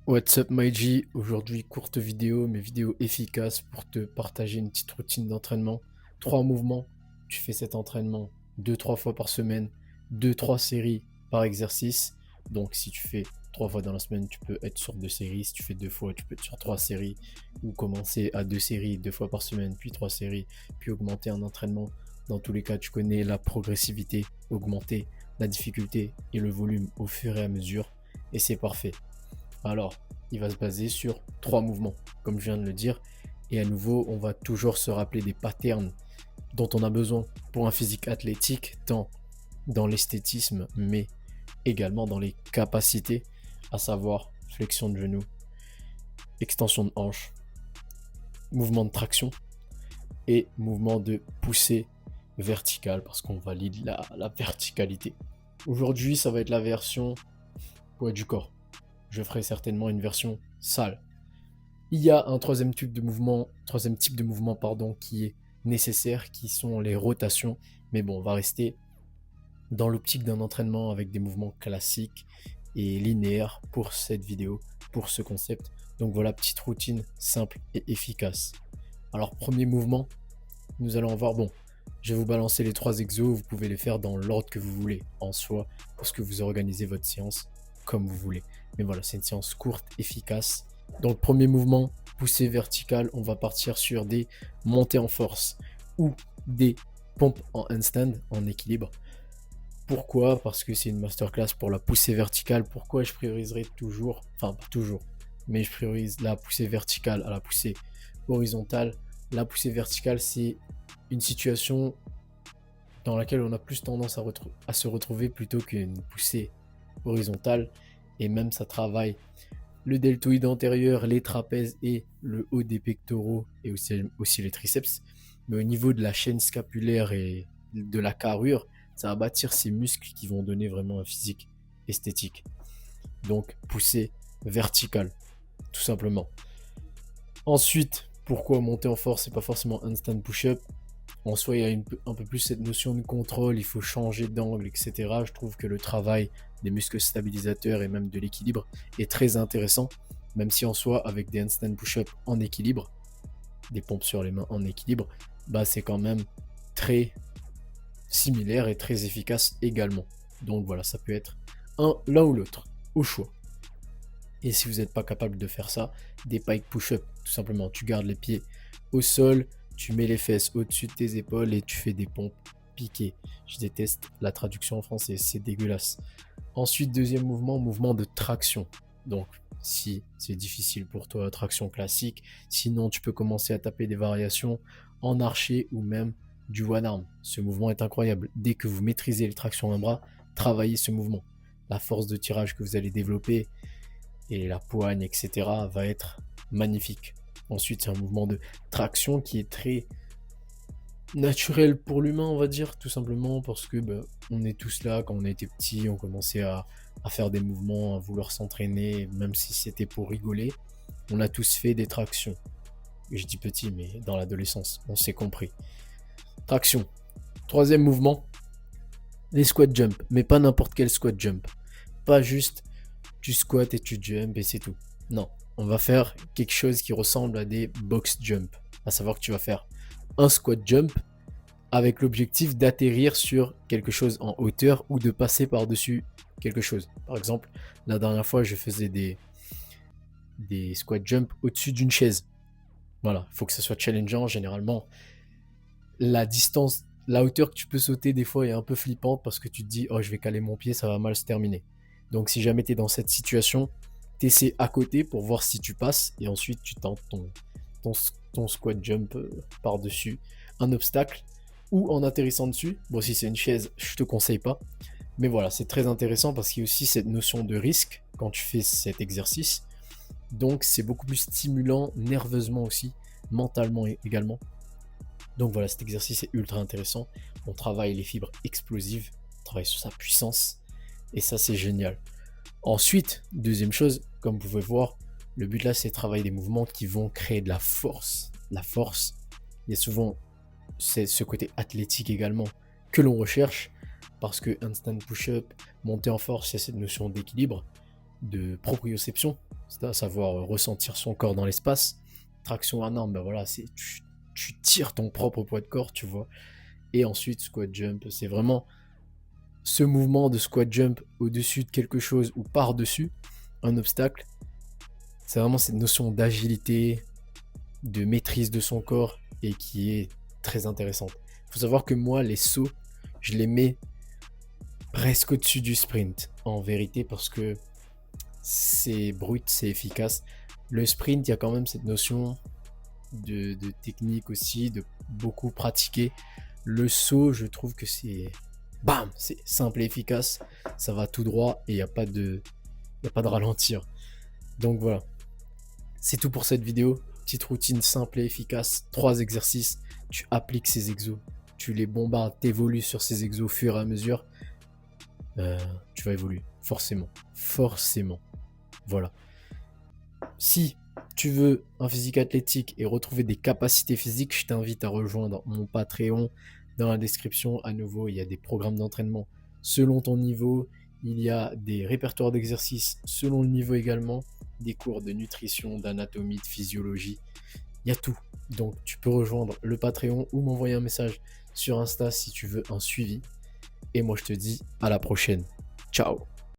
What's up my G? Aujourd'hui, courte vidéo, mais vidéo efficace pour te partager une petite routine d'entraînement. Trois mouvements, tu fais cet entraînement deux, trois fois par semaine, deux, trois séries par exercice. Donc si tu fais trois fois dans la semaine, tu peux être sur deux séries. Si tu fais deux fois, tu peux être sur trois séries. Ou commencer à deux séries, deux fois par semaine, puis trois séries, puis augmenter un entraînement. Dans tous les cas, tu connais la progressivité, augmenter la difficulté et le volume au fur et à mesure. Et c'est parfait. Alors, il va se baser sur trois mouvements, comme je viens de le dire. Et à nouveau, on va toujours se rappeler des patterns dont on a besoin pour un physique athlétique, tant dans l'esthétisme, mais également dans les capacités, à savoir flexion de genou, extension de hanche, mouvement de traction et mouvement de poussée verticale, parce qu'on valide la verticalité. Aujourd'hui, ça va être la version poids du corps. Je ferai certainement une version sale. Il y a un troisième type de mouvement pardon, qui est nécessaire, qui sont les rotations. Mais bon, on va rester dans l'optique d'un entraînement avec des mouvements classiques et linéaires pour cette vidéo, pour ce concept. Donc voilà, petite routine simple et efficace. Alors, premier mouvement, nous allons voir, bon, je vais vous balancer les trois exos, vous pouvez les faire dans l'ordre que vous voulez, en soi, parce que vous organisez votre séance comme vous voulez. Mais voilà, c'est une séance courte, efficace. Donc, premier mouvement, poussée verticale, on va partir sur des montées en force ou des pompes en handstand, en équilibre. Pourquoi? Parce que c'est une masterclass pour la poussée verticale. Pourquoi je prioriserai toujours, enfin pas toujours, mais je priorise la poussée verticale à la poussée horizontale. La poussée verticale, c'est une situation dans laquelle on a plus tendance à se retrouver plutôt qu'une poussée horizontale. Et même ça travaille le deltoïde antérieur, les trapèzes et le haut des pectoraux et aussi les triceps. Mais au niveau de la chaîne scapulaire et de la carrure, ça va bâtir ces muscles qui vont donner vraiment un physique esthétique. Donc poussée verticale, tout simplement. Ensuite, pourquoi monter en force, c'est pas forcément handstand push-up. En soi, il y a un peu plus cette notion de contrôle, il faut changer d'angle, etc. Je trouve que le travail des muscles stabilisateurs et même de l'équilibre est très intéressant, même si en soi, avec des handstand push-up en équilibre, des pompes sur les mains en équilibre, bah c'est quand même très similaire et très efficace également. Donc voilà, ça peut être l'un ou l'autre, au choix. Et si vous n'êtes pas capable de faire ça, des pike push-up, tout simplement. Tu gardes les pieds au sol, tu mets les fesses au-dessus de tes épaules et tu fais des pompes piquées. Je déteste la traduction en français, c'est dégueulasse. Ensuite, deuxième mouvement, mouvement de traction. Donc, si c'est difficile pour toi, traction classique. Sinon, tu peux commencer à taper des variations en archer ou même du one arm. Ce mouvement est incroyable. Dès que vous maîtrisez les tractions à un bras, travaillez ce mouvement. La force de tirage que vous allez développer et la poigne, etc., va être magnifique. Ensuite, c'est un mouvement de traction qui est très naturel pour l'humain, on va dire, tout simplement parce que on est tous là, quand on était petit, on commençait à faire des mouvements, à vouloir s'entraîner, même si c'était pour rigoler. On a tous fait des tractions. Je dis petit, mais dans l'adolescence, on s'est compris. Traction. Troisième mouvement, les squat jump, mais pas n'importe quel squat jump. Pas juste tu squats et tu jump et c'est tout. Non, on va faire quelque chose qui ressemble à des box jump. À savoir que tu vas faire un squat jump avec l'objectif d'atterrir sur quelque chose en hauteur ou de passer par-dessus quelque chose. Par exemple, la dernière fois, je faisais des squat jump au-dessus d'une chaise. Voilà, il faut que ça soit challengeant. Généralement, la distance, la hauteur que tu peux sauter des fois est un peu flippante parce que tu te dis, oh, je vais caler mon pied, ça va mal se terminer. Donc si jamais tu es dans cette situation, tu essaies à côté pour voir si tu passes et ensuite tu tentes ton, ton squat jump par-dessus un obstacle ou en atterrissant dessus. Bon, si c'est une chaise, je te conseille pas. Mais voilà, c'est très intéressant parce qu'il y a aussi cette notion de risque quand tu fais cet exercice. Donc c'est beaucoup plus stimulant nerveusement aussi, mentalement également. Donc voilà, cet exercice est ultra intéressant. On travaille les fibres explosives, on travaille sur sa puissance et ça c'est génial. Ensuite, deuxième chose, comme vous pouvez voir, le but là c'est de travailler des mouvements qui vont créer de la force. La force, il y a souvent ce côté athlétique également que l'on recherche parce que handstand push-up, montée en force, il y a cette notion d'équilibre, de proprioception, c'est à savoir ressentir son corps dans l'espace. Traction en arme, ben voilà, tu tires ton propre poids de corps, tu vois. Et ensuite, squat jump, c'est vraiment ce mouvement de squat jump au-dessus de quelque chose ou par-dessus un obstacle. C'est vraiment cette notion d'agilité, de maîtrise de son corps et qui est très intéressante. Il faut savoir que moi, les sauts, je les mets presque au-dessus du sprint, en vérité, parce que c'est brut, c'est efficace. Le sprint, il y a quand même cette notion de technique aussi, de beaucoup pratiquer. Le saut, je trouve que c'est bam, c'est simple et efficace, ça va tout droit et il n'y a pas de ralentir. Donc voilà, c'est tout pour cette vidéo. Petite routine simple et efficace, 3 exercices, tu appliques ces exos, tu les bombardes, t'évolues sur ces exos au fur et à mesure, tu vas évoluer, forcément. Voilà. Si tu veux un physique athlétique et retrouver des capacités physiques, je t'invite à rejoindre mon Patreon. Dans la description, à nouveau, il y a des programmes d'entraînement selon ton niveau. Il y a des répertoires d'exercices selon le niveau également, des cours de nutrition, d'anatomie, de physiologie. Il y a tout. Donc tu peux rejoindre le Patreon ou m'envoyer un message sur Insta si tu veux un suivi. Et moi je te dis à la prochaine. Ciao.